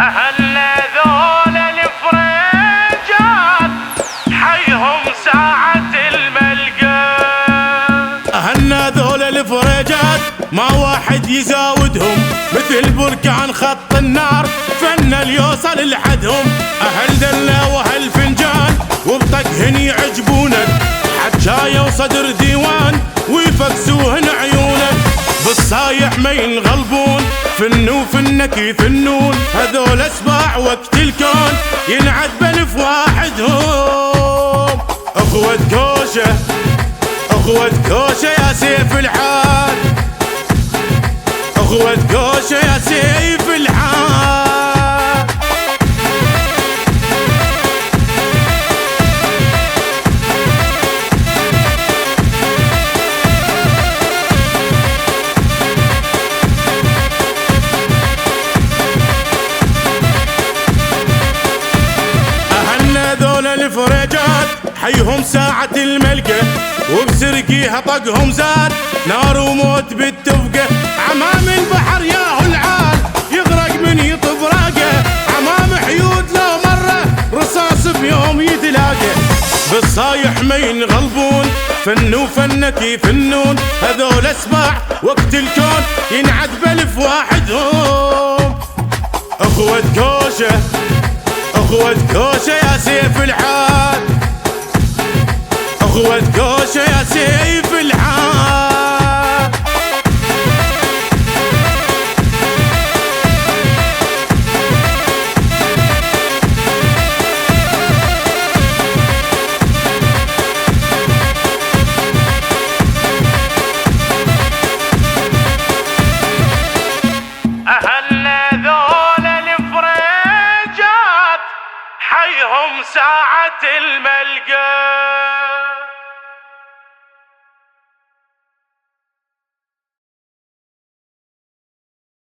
أهلنا ذول الفريجات حيهم ساعة الملقى. أهلنا ذول الفريجات ما واحد يزاودهم، مثل بركان خط النار فن يوصل لحدهم. أهل دلة وأهل فنجان وبطقهن يعجبونك، حجاية وصدر ديوان ويفكسوهن عيونك. بالصايح ما ينغلبون، فن وفنك يفنون، هذول اسباع وقت الكون ينعد بلف واحدهم. اخوة كوشة اخوة كوشة يا سيف الحال، اخوة كوشة يا سيف الحال. ذول الفريجات حيهم ساعة الملقى، وبسرقيها طقهم زاد نار وموت بالتفقة. عمام البحر ياهو العال يغرق من يطب راقه، عمام حيود لو مرة رصاص بيوم يتلاقى. بالصايح ما ينغلبون، فن وفنك يفنون، هذول اسباع وقت الكون ينعد بلف واحدهم. اخوة كوشة اخوة كوشة يا سيف الحال، اخوة كوشة يا سيف الحال. أهلنا ذول الفريجات حيهم ساعة الملقى.